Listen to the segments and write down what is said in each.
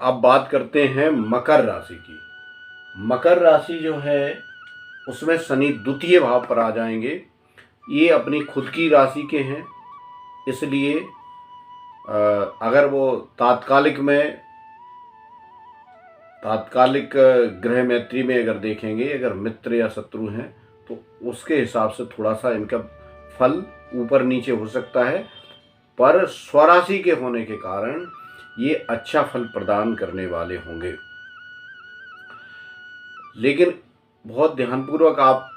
अब बात करते हैं मकर राशि की। मकर राशि जो है उसमें शनि द्वितीय भाव पर आ जाएंगे। ये अपनी खुद की राशि के हैं, इसलिए अगर वो तात्कालिक ग्रह मैत्री में अगर देखेंगे, अगर मित्र या शत्रु हैं तो उसके हिसाब से थोड़ा सा इनका फल ऊपर नीचे हो सकता है, पर स्वराशि के होने के कारण ये अच्छा फल प्रदान करने वाले होंगे। लेकिन बहुत ध्यानपूर्वक आप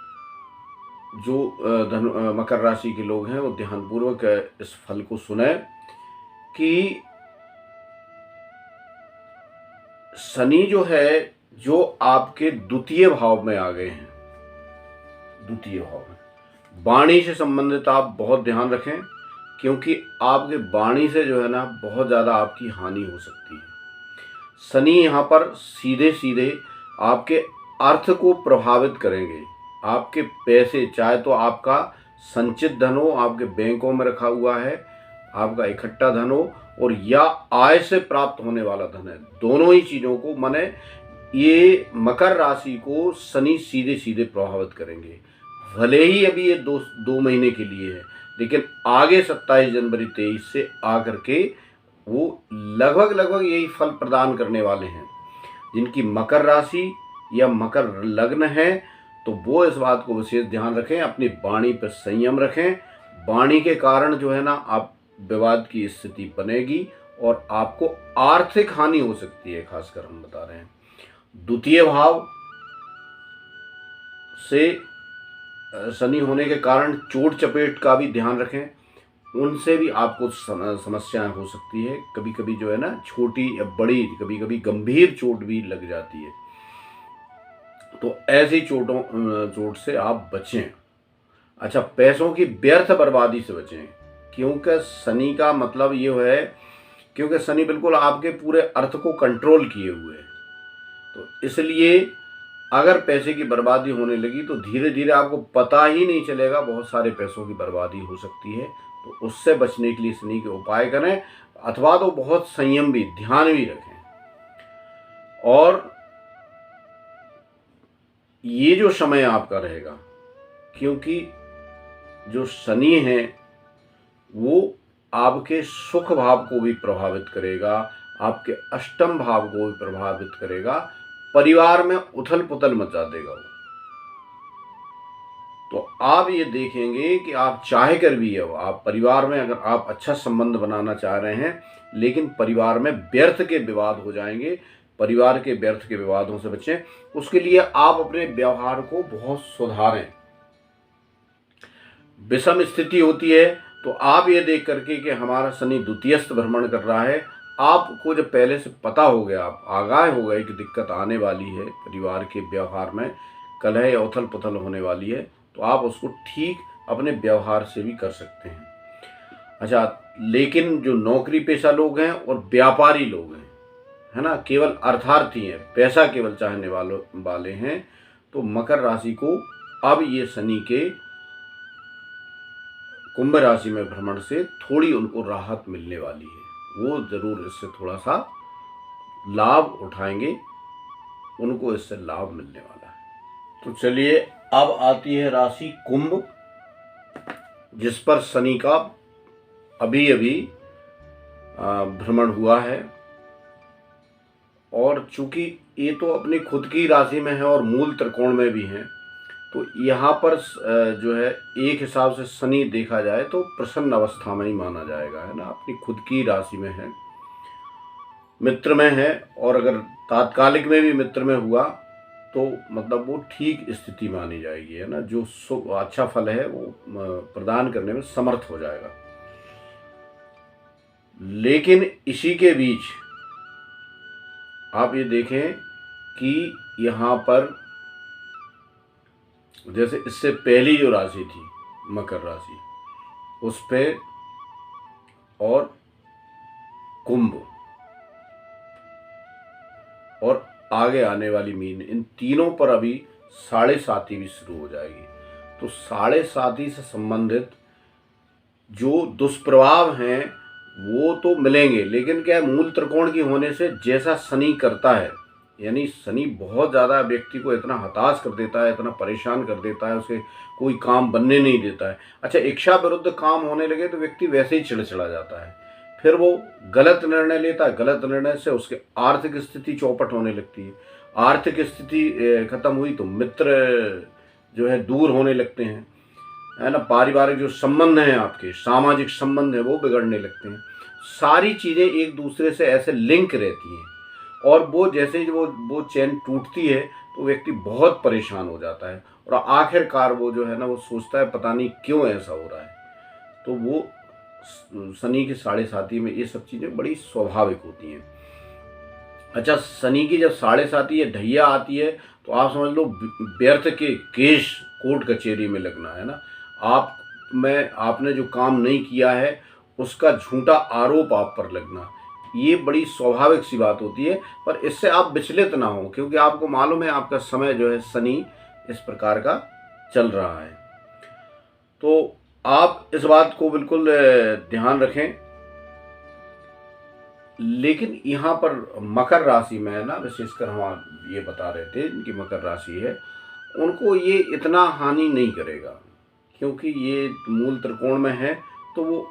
जो मकर राशि के लोग हैं वो ध्यानपूर्वक इस फल को सुने कि शनि जो है जो आपके द्वितीय भाव में आ गए हैं। द्वितीय भाव में वाणी से संबंधित आप बहुत ध्यान रखें, क्योंकि आपके वाणी से जो है ना बहुत ज़्यादा आपकी हानि हो सकती है। शनि यहाँ पर सीधे सीधे आपके अर्थ को प्रभावित करेंगे। आपके पैसे, चाहे तो आपका संचित धन हो, आपके बैंकों में रखा हुआ है, आपका इकट्ठा धन हो, और या आय से प्राप्त होने वाला धन है, दोनों ही चीज़ों को माने ये मकर राशि को शनि सीधे सीधे प्रभावित करेंगे। भले ही अभी ये दो महीने के लिए है, लेकिन आगे 27 जनवरी 23 से आकर के वो लगभग यही फल प्रदान करने वाले हैं। जिनकी मकर राशि या मकर लग्न है तो वो इस बात को विशेष ध्यान रखें, अपनी वाणी पर संयम रखें। वाणी के कारण जो है ना आप विवाद की स्थिति बनेगी और आपको आर्थिक हानि हो सकती है। खासकर हम बता रहे हैं द्वितीय भाव से शनि होने के कारण चोट चपेट का भी ध्यान रखें, उनसे भी आपको समस्याएं हो सकती है। कभी कभी जो है ना छोटी या बड़ी, कभी कभी गंभीर चोट भी लग जाती है, तो ऐसी चोट से आप बचें। अच्छा, पैसों की व्यर्थ बर्बादी से बचें, क्योंकि शनि का मतलब ये है, क्योंकि शनि बिल्कुल आपके पूरे अर्थ को कंट्रोल किए हुए है। तो इसलिए अगर पैसे की बर्बादी होने लगी तो धीरे धीरे आपको पता ही नहीं चलेगा, बहुत सारे पैसों की बर्बादी हो सकती है। तो उससे बचने के लिए शनि के उपाय करें, अथवा तो बहुत संयम भी, ध्यान भी रखें। और ये जो समय आपका रहेगा, क्योंकि जो शनि है वो आपके सुख भाव को भी प्रभावित करेगा, आपके अष्टम भाव को भी प्रभावित करेगा, परिवार में उथल पुथल मचा देगा वो। तो आप ये देखेंगे कि आप चाहे कर भी है, आप परिवार में अगर आप अच्छा संबंध बनाना चाह रहे हैं, लेकिन परिवार में व्यर्थ के विवाद हो जाएंगे। परिवार के व्यर्थ के विवादों से बचें, उसके लिए आप अपने व्यवहार को बहुत सुधारें। विषम स्थिति होती है तो आप ये देख करके कि हमारा शनि द्वितीयस्थ भ्रमण कर रहा है, आपको जब पहले से पता हो गया, आप आगाह हो गए कि दिक्कत आने वाली है, परिवार के व्यवहार में कलह या उथल पुथल होने वाली है, तो आप उसको ठीक अपने व्यवहार से भी कर सकते हैं। अच्छा, लेकिन जो नौकरी पेशा लोग हैं और व्यापारी लोग हैं, है ना, केवल अर्थार्थी हैं, पैसा केवल चाहने वाले हैं, तो मकर राशि को अब ये शनि के कुंभ राशि में भ्रमण से थोड़ी उनको राहत मिलने वाली है। वो जरूर इससे थोड़ा सा लाभ उठाएंगे, उनको इससे लाभ मिलने वाला है। तो चलिए, अब आती है राशि कुंभ, जिस पर शनि का अभी भ्रमण हुआ है। और चूंकि ये तो अपनी खुद की राशि में है और मूल त्रिकोण में भी है, तो यहाँ पर जो है एक हिसाब से शनि देखा जाए तो प्रसन्न अवस्था में ही माना जाएगा, है ना, अपनी खुद की राशि में है, मित्र में है। और अगर तात्कालिक में भी मित्र में हुआ तो मतलब वो ठीक स्थिति मानी जाएगी, है ना, जो अच्छा फल है वो प्रदान करने में समर्थ हो जाएगा। लेकिन इसी के बीच आप ये देखें कि यहाँ पर जैसे इससे पहली जो राशि थी मकर राशि, उस पे और कुंभ और आगे आने वाली मीन, इन तीनों पर अभी 7.5 भी शुरू हो जाएगी। तो 7.5 से संबंधित जो दुष्प्रभाव हैं वो तो मिलेंगे, लेकिन क्या है, मूल त्रिकोण की होने से जैसा शनि करता है, यानी शनि बहुत ज़्यादा व्यक्ति को इतना हताश कर देता है, इतना परेशान कर देता है, उसे कोई काम बनने नहीं देता है। अच्छा, इच्छा विरुद्ध काम होने लगे तो व्यक्ति वैसे ही चिड़चिड़ा जाता है, फिर वो गलत निर्णय लेता है, गलत निर्णय से उसके आर्थिक स्थिति चौपट होने लगती है, आर्थिक स्थिति खत्म हुई तो मित्र जो है दूर होने लगते हैं, है ना, पारिवारिक जो संबंध हैं, आपके सामाजिक संबंध है वो बिगड़ने लगते हैं। सारी चीज़ें एक दूसरे से ऐसे लिंक रहती हैं, और वो जैसे ही वो चैन टूटती है तो व्यक्ति बहुत परेशान हो जाता है, और आखिरकार वो जो है ना, वो सोचता है पता नहीं क्यों ऐसा हो रहा है। तो वो शनि के साढ़े साथी में ये सब चीज़ें बड़ी स्वाभाविक होती हैं। अच्छा, शनि की जब साढ़े साथी या ढैया आती है तो आप समझ लो व्यर्थ के केस कोर्ट कचहरी में लगना, है ना, आपने जो काम नहीं किया है उसका झूठा आरोप आप पर लगना, ये बड़ी स्वाभाविक सी बात होती है। पर इससे आप विचलित ना हो, क्योंकि आपको मालूम है आपका समय जो है शनि इस प्रकार का चल रहा है। तो आप इस बात को बिल्कुल ध्यान रखें। लेकिन यहाँ पर मकर राशि में है ना, विशेषकर हम ये बता रहे थे इनकी मकर राशि है, उनको ये इतना हानि नहीं करेगा, क्योंकि ये मूल त्रिकोण में है। तो वो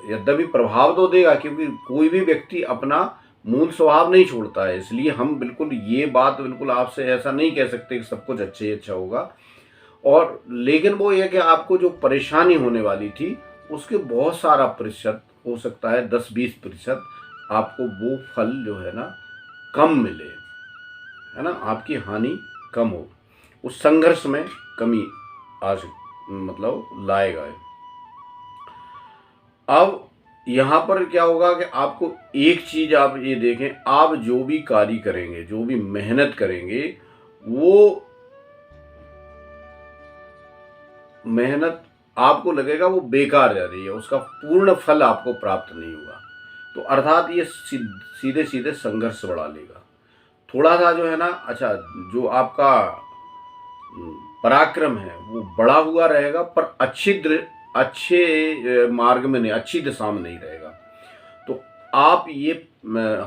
यद्यपि प्रभाव तो देगा, क्योंकि कोई भी व्यक्ति अपना मूल स्वभाव नहीं छोड़ता है, इसलिए हम बिल्कुल ये बात बिल्कुल आपसे ऐसा नहीं कह सकते कि सब कुछ अच्छा ही अच्छा होगा। और लेकिन वो ये कि आपको जो परेशानी होने वाली थी उसके बहुत सारा प्रतिशत, हो सकता है 10-20% आपको वो फल जो है ना कम मिले, है ना, आपकी हानि कम हो, उस संघर्ष में कमी मतलब लाएगा। अब यहाँ पर क्या होगा कि आपको एक चीज आप ये देखें, आप जो भी कार्य करेंगे, जो भी मेहनत करेंगे, वो मेहनत आपको लगेगा वो बेकार जा रही है, उसका पूर्ण फल आपको प्राप्त नहीं होगा। तो अर्थात ये सीधे सीधे संघर्ष बढ़ा लेगा। थोड़ा सा जो है ना, अच्छा, जो आपका पराक्रम है वो बढ़ा हुआ रहेगा, पर अच्छे मार्ग में नहीं, अच्छी दिशा में नहीं रहेगा। तो आप ये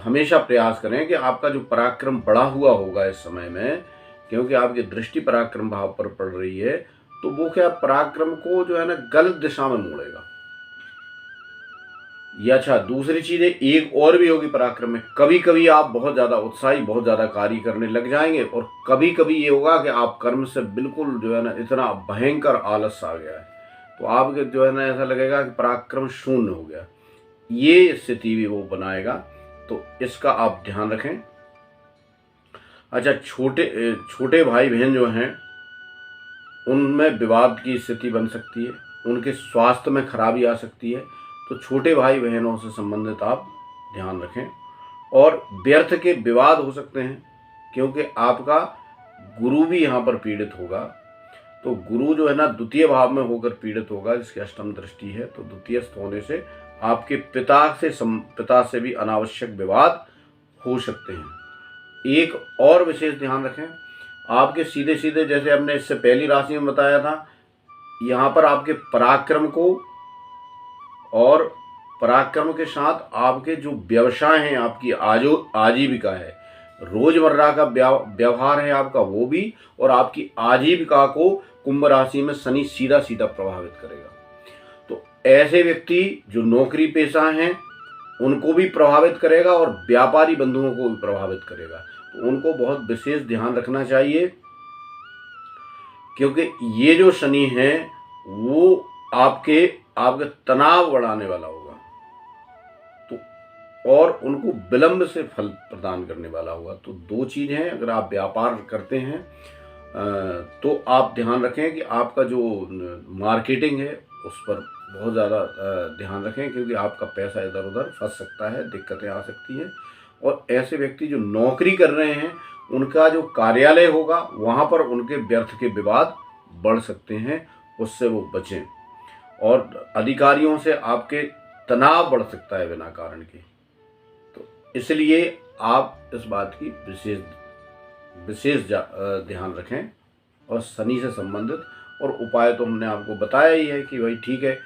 हमेशा प्रयास करें कि आपका जो पराक्रम बढ़ा हुआ होगा इस समय में, क्योंकि आपकी दृष्टि पराक्रम भाव पर पड़ रही है, तो वो क्या पराक्रम को जो है ना गलत दिशा में मोड़ेगा। या अच्छा, दूसरी चीजें एक और भी होगी पराक्रम में, कभी कभी आप बहुत ज्यादा उत्साही, बहुत ज्यादा कार्य करने लग जाएंगे, और कभी कभी ये होगा कि आप कर्म से बिल्कुल जो है ना इतना भयंकर आलस आ गया है, तो आपके जो है ना ऐसा लगेगा कि पराक्रम शून्य हो गया। ये स्थिति भी वो बनाएगा, तो इसका आप ध्यान रखें। अच्छा, छोटे छोटे भाई बहन जो हैं उनमें विवाद की स्थिति बन सकती है, उनके स्वास्थ्य में खराबी आ सकती है, तो छोटे भाई बहनों से संबंधित आप ध्यान रखें। और व्यर्थ के विवाद हो सकते हैं, क्योंकि आपका गुरु भी यहाँ पर पीड़ित होगा। तो गुरु जो है ना द्वितीय भाव में होकर पीड़ित होगा, जिसकी अष्टम दृष्टि है, तो द्वितीयस्थ होने से आपके पिता से भी अनावश्यक विवाद हो सकते हैं। एक और विशेष ध्यान रखें, आपके सीधे सीधे, जैसे हमने इससे पहली राशि में बताया था, यहाँ पर आपके पराक्रम को और पराक्रम के साथ आपके जो व्यवसाय हैं, आपकी आजीविका है, रोजमर्रा का व्यवहार है आपका, वो भी, और आपकी आजीविका को कुंभ राशि में शनि सीधा सीधा प्रभावित करेगा। तो ऐसे व्यक्ति जो नौकरी पेशा हैं उनको भी प्रभावित करेगा, और व्यापारी बंधुओं को भी प्रभावित करेगा। तो उनको बहुत विशेष ध्यान रखना चाहिए, क्योंकि ये जो शनि है वो आपके तनाव बढ़ाने वाला होगा, तो और उनको विलंब से फल प्रदान करने वाला होगा। तो दो चीज हैं, अगर आप व्यापार करते हैं तो आप ध्यान रखें कि आपका जो मार्केटिंग है उस पर बहुत ज़्यादा ध्यान रखें, क्योंकि आपका पैसा इधर उधर फंस सकता है, दिक्कतें आ सकती हैं। और ऐसे व्यक्ति जो नौकरी कर रहे हैं उनका जो कार्यालय होगा वहाँ पर उनके व्यर्थ के विवाद बढ़ सकते हैं, उससे वो बचें। और अधिकारियों से आपके तनाव बढ़ सकता है बिना कारण के, तो इसलिए आप इस बात की विशेष ध्यान रखें। और शनि से संबंधित और उपाय तो हमने आपको बताया ही है कि भाई ठीक है,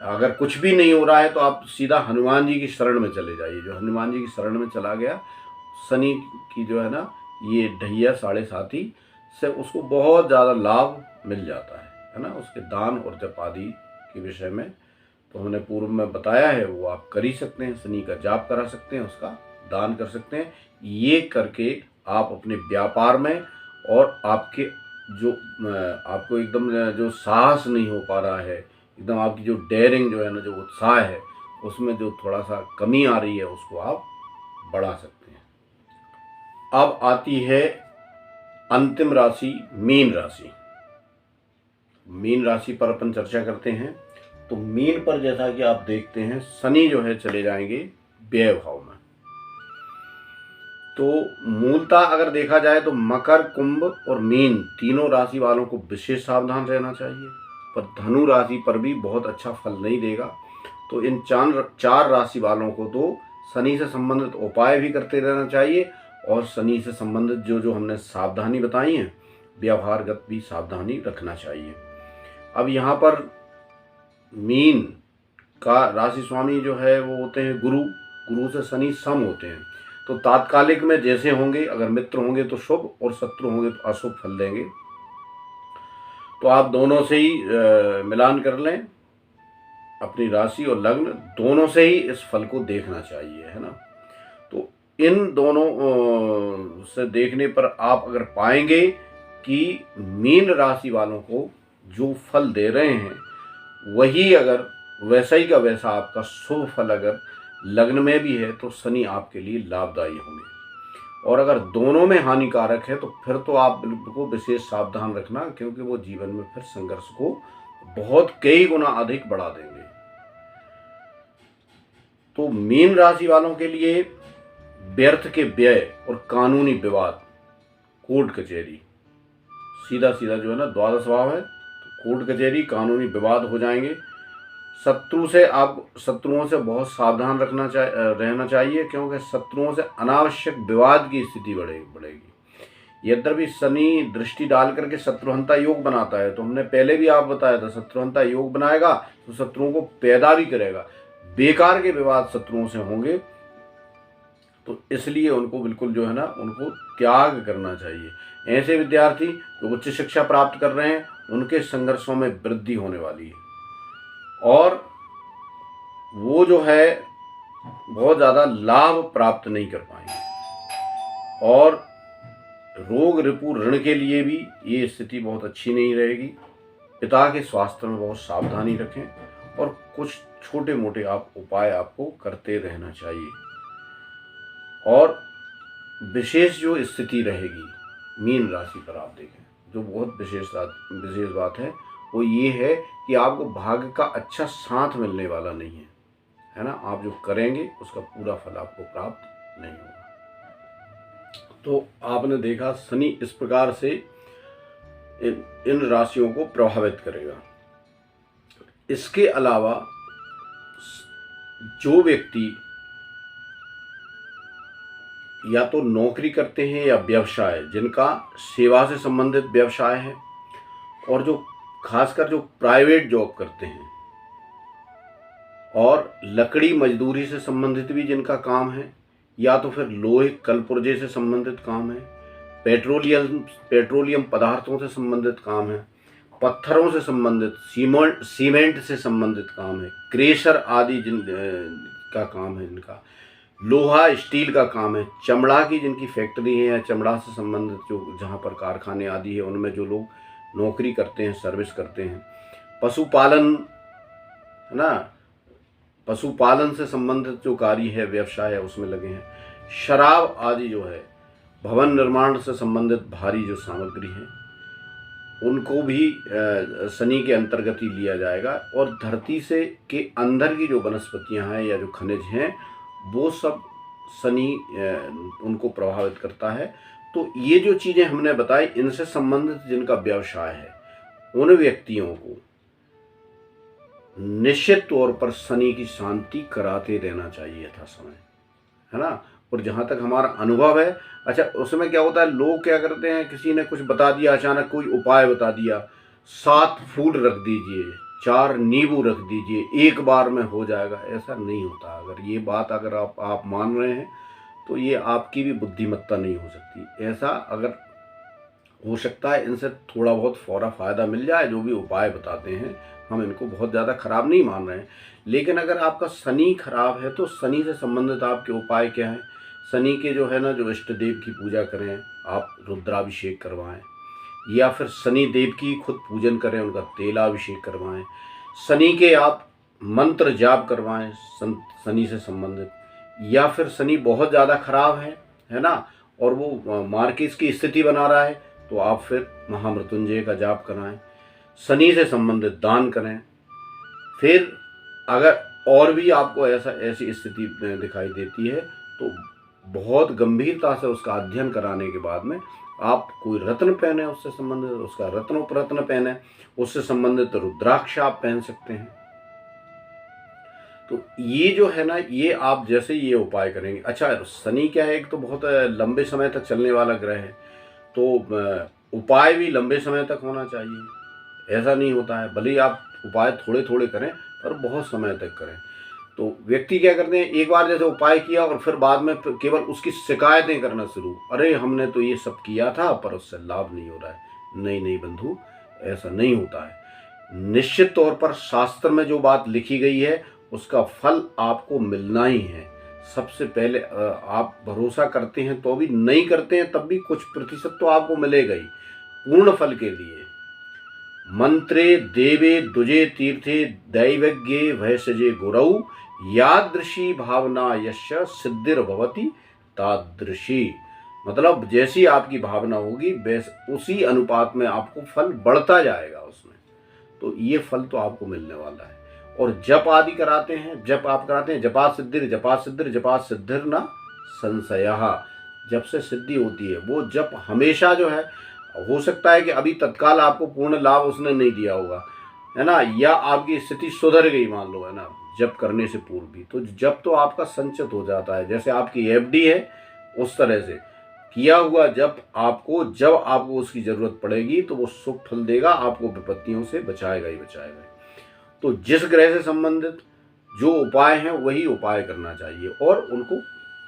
अगर कुछ भी नहीं हो रहा है तो आप सीधा हनुमान जी की शरण में चले जाइए। जो हनुमान जी की शरण में चला गया, शनि की जो है ना ये ढैया 7.5 से उसको बहुत ज़्यादा लाभ मिल जाता है ना। उसके दान और जप आदि के विषय में तो हमने पूर्व में बताया है, वो आप कर ही सकते हैं। शनि का जाप करा सकते हैं, उसका दान कर सकते हैं। ये करके आप अपने व्यापार में और आपके जो आपको एकदम जो साहस नहीं हो पा रहा है, एकदम आपकी जो डेयरिंग जो है ना, जो उत्साह है, उसमें जो थोड़ा सा कमी आ रही है, उसको आप बढ़ा सकते हैं। अब आती है अंतिम राशि मीन राशि। मीन राशि पर अपन चर्चा करते हैं। तो मीन पर जैसा कि आप देखते हैं, शनि जो है चले जाएंगे व्यय भाव में। तो मूलतः अगर देखा जाए तो मकर, कुंभ और मीन तीनों राशि वालों को विशेष सावधान रहना चाहिए, पर धनु राशि पर भी बहुत अच्छा फल नहीं देगा। तो इन चार राशि वालों को तो शनि से संबंधित उपाय भी करते रहना चाहिए, और शनि से संबंधित जो जो हमने सावधानी बताई है, व्यवहारगत भी सावधानी रखना चाहिए। अब यहाँ पर मीन का राशि स्वामी जो है वो होते हैं गुरु। गुरु से शनि सम होते हैं, तो तात्कालिक में जैसे होंगे, अगर मित्र होंगे तो शुभ और शत्रु होंगे तो अशुभ फल देंगे। तो आप दोनों से ही मिलान कर लें, अपनी राशि और लग्न दोनों से ही इस फल को देखना चाहिए, है ना। तो इन दोनों से देखने पर आप अगर पाएंगे कि मीन राशि वालों को जो फल दे रहे हैं वही अगर वैसा ही का वैसा आपका शुभ फल अगर लग्न में भी है तो शनि आपके लिए लाभदायी होंगे। और अगर दोनों में हानिकारक है तो फिर तो आप बिल्कुल विशेष सावधान रखना, क्योंकि वो जीवन में फिर संघर्ष को बहुत कई गुना अधिक बढ़ा देंगे। तो मीन राशि वालों के लिए व्यर्थ के व्यय और कानूनी विवाद, कोर्ट कचहरी, सीधा सीधा जो है ना द्वादश भाव है, तो कोर्ट कचहरी कानूनी विवाद हो जाएंगे। शत्रुओं से बहुत सावधान रहना चाहिए, क्योंकि शत्रुओं से अनावश्यक विवाद की स्थिति बढ़ेगी। यद्यपि शनि दृष्टि डाल करके शत्रुहंता योग बनाता है, तो हमने पहले भी आप बताया था, शत्रुहंता योग बनाएगा तो शत्रुओं को पैदा भी करेगा। बेकार के विवाद शत्रुओं से होंगे, तो इसलिए उनको बिल्कुल जो है ना उनको त्याग करना चाहिए। ऐसे विद्यार्थी जो उच्च शिक्षा प्राप्त कर रहे हैं, उनके संघर्षों में वृद्धि होने वाली है, और वो जो है बहुत ज़्यादा लाभ प्राप्त नहीं कर पाएंगे। और रोग रिपु ऋण के लिए भी ये स्थिति बहुत अच्छी नहीं रहेगी। पिता के स्वास्थ्य में बहुत सावधानी रखें, और कुछ छोटे मोटे उपाय आपको करते रहना चाहिए। और विशेष जो स्थिति रहेगी मीन राशि पर आप देखें, जो बहुत विशेष बात है वो ये है कि आपको भाग्य का अच्छा साथ मिलने वाला नहीं है ना। आप जो करेंगे उसका पूरा फल आपको प्राप्त नहीं होगा। तो आपने देखा शनि इस प्रकार से इन राशियों को प्रभावित करेगा। इसके अलावा जो व्यक्ति या तो नौकरी करते हैं या व्यवसाय, जिनका सेवा से संबंधित व्यवसाय है, और जो खासकर जो प्राइवेट जॉब करते हैं, और लकड़ी मजदूरी से संबंधित भी जिनका काम है, या तो फिर लोहे कल पुर्जे से संबंधित काम है, पेट्रोलियम पदार्थों से संबंधित काम है, पत्थरों से संबंधित, सीमेंट से संबंधित काम है, क्रेशर आदि का काम है, जिनका लोहा स्टील का काम है, चमड़ा की जिनकी फैक्ट्री है या चमड़ा से संबंधित जो जहाँ पर कारखाने आदि है उनमें जो लोग नौकरी करते हैं, सर्विस करते हैं, पशुपालन है ना, पशुपालन से संबंधित जो कार्य है, व्यवसाय है, उसमें लगे हैं, शराब आदि जो है, भवन निर्माण से संबंधित भारी जो सामग्री है, उनको भी शनि के अंतर्गत ही लिया जाएगा। और धरती से के अंदर की जो वनस्पतियां हैं या जो खनिज हैं, वो सब शनि उनको प्रभावित करता है। तो ये जो चीज़ें हमने बताई, इनसे संबंधित जिनका व्यवसाय है, उन व्यक्तियों को निश्चित तौर पर शनि की शांति कराते रहना चाहिए था समय, है ना। और जहाँ तक हमारा अनुभव है, अच्छा उसमें क्या होता है, लोग क्या करते हैं, किसी ने कुछ बता दिया, अचानक कोई उपाय बता दिया, 7 फूल रख दीजिए, 4 नींबू रख दीजिए, एक बार में हो जाएगा, ऐसा नहीं होता। अगर ये बात अगर आप मान रहे हैं तो ये आपकी भी बुद्धिमत्ता नहीं हो सकती। ऐसा अगर हो सकता है इनसे थोड़ा बहुत फ़ौरा फ़ायदा मिल जाए, जो भी उपाय बताते हैं हम इनको बहुत ज़्यादा ख़राब नहीं मान रहे हैं। लेकिन अगर आपका शनि खराब है तो शनि से संबंधित आपके उपाय क्या हैं? शनि के जो है ना, जो इष्ट देव की पूजा करें, आप रुद्राभिषेक करवाएं, या फिर शनि देव की खुद पूजन करें, उनका तेलाभिषेक करवाएं, शनि के आप मंत्र जाप करवाएं शनि से संबंधित। या फिर शनि बहुत ज़्यादा खराब है ना, और वो मार्किस की स्थिति बना रहा है, तो आप फिर महामृत्युंजय का जाप कराएं, शनि से संबंधित दान करें। फिर अगर और भी आपको ऐसी स्थिति दिखाई देती है तो बहुत गंभीरता से उसका अध्ययन कराने के बाद में आप कोई रत्न पहने, उससे संबंधित उसका रत्न पहने, उससे संबंधित रुद्राक्ष आप पहन सकते हैं। तो ये जो है ना, ये आप जैसे ये उपाय करेंगे। अच्छा, शनि क्या है, एक तो बहुत लंबे समय तक चलने वाला ग्रह है, तो उपाय भी लंबे समय तक होना चाहिए। ऐसा नहीं होता है, भले ही आप उपाय थोड़े थोड़े करें पर बहुत समय तक करें। तो व्यक्ति क्या करते हैं, एक बार जैसे उपाय किया और फिर बाद में केवल उसकी शिकायतें करना शुरू, अरे हमने तो ये सब किया था पर उससे लाभ नहीं हो रहा है। नहीं नहीं बंधु, ऐसा नहीं होता है। निश्चित तौर पर शास्त्र में जो बात लिखी गई है उसका फल आपको मिलना ही है। सबसे पहले आप भरोसा करते हैं तो भी, नहीं करते हैं तब भी कुछ प्रतिशत तो आपको मिलेगा ही पूर्ण फल के लिए। मंत्रे देवे दुजे तीर्थे दैवज्ञे भयसजे गुरौ यादृशी भावना यश सिद्धिर भवति तादृशी। मतलब जैसी आपकी भावना होगी उसी अनुपात में आपको फल बढ़ता जाएगा उसमें। तो ये फल तो आपको मिलने वाला है। और जप आदि कराते हैं, जप आप कराते हैं, जपात सिद्धिर न संशयः, जप से सिद्धि होती है। वो जप हमेशा जो है, हो सकता है कि अभी तत्काल आपको पूर्ण लाभ उसने नहीं दिया होगा, है ना, या आपकी स्थिति सुधर गई मान लो, है ना, जप करने से पूर्व भी। तो जप तो आपका संचित हो जाता है, जैसे आपकी एफडी है उस तरह से किया हुआ जप आपको, जब आपको उसकी जरूरत पड़ेगी तो वो शुभ फल देगा, आपको विपत्तियों से बचाएगा ही बचाएगा। तो जिस ग्रह से संबंधित जो उपाय हैं वही उपाय करना चाहिए, और उनको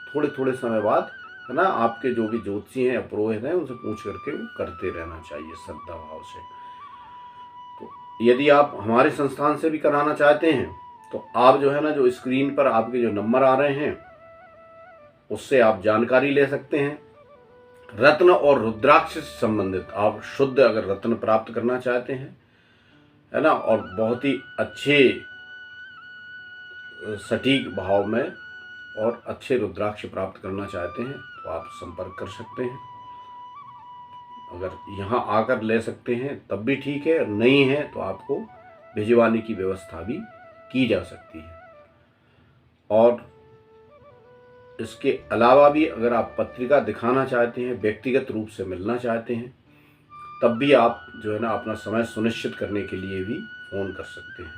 थोड़े थोड़े समय बाद, है ना, आपके जो भी ज्योतिषी हैं या पुरोहित हैं उनसे पूछ करके वो करते रहना चाहिए श्रद्धा भाव से। तो यदि आप हमारे संस्थान से भी कराना चाहते हैं तो आप जो है ना, जो स्क्रीन पर आपके जो नंबर आ रहे हैं उससे आप जानकारी ले सकते हैं। रत्न और रुद्राक्ष से संबंधित आप शुद्ध अगर रत्न प्राप्त करना चाहते हैं, है ना, और बहुत ही अच्छे सटीक भाव में और अच्छे रुद्राक्ष प्राप्त करना चाहते हैं तो आप संपर्क कर सकते हैं। अगर यहाँ आकर ले सकते हैं तब भी ठीक है, नहीं है तो आपको भिजवाने की व्यवस्था भी की जा सकती है। और इसके अलावा भी अगर आप पत्रिका दिखाना चाहते हैं, व्यक्तिगत रूप से मिलना चाहते हैं, तब भी आप जो है ना अपना समय सुनिश्चित करने के लिए भी फ़ोन कर सकते हैं।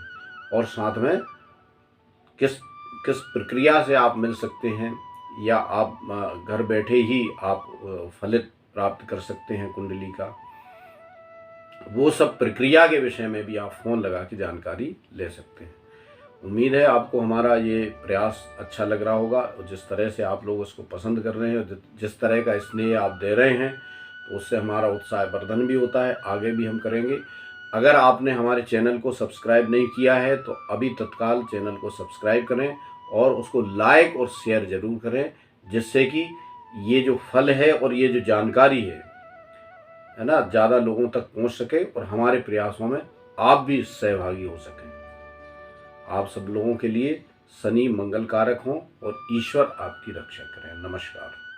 और साथ में किस प्रक्रिया से आप मिल सकते हैं, या आप घर बैठे ही आप फलित प्राप्त कर सकते हैं कुंडली का, वो सब प्रक्रिया के विषय में भी आप फ़ोन लगा के जानकारी ले सकते हैं। उम्मीद है आपको हमारा ये प्रयास अच्छा लग रहा होगा, और जिस तरह से आप लोग उसको पसंद कर रहे हैं, जिस तरह का स्नेह आप दे रहे हैं, तो उससे हमारा उत्साह वर्धन भी होता है, आगे भी हम करेंगे। अगर आपने हमारे चैनल को सब्सक्राइब नहीं किया है तो अभी तत्काल चैनल को सब्सक्राइब करें और उसको लाइक और शेयर ज़रूर करें, जिससे कि ये जो फल है और ये जो जानकारी है ना, ज़्यादा लोगों तक पहुंच सके और हमारे प्रयासों में आप भी सहभागी हो सकें। आप सब लोगों के लिए शनि मंगल कारक हों और ईश्वर आपकी रक्षा करें। नमस्कार।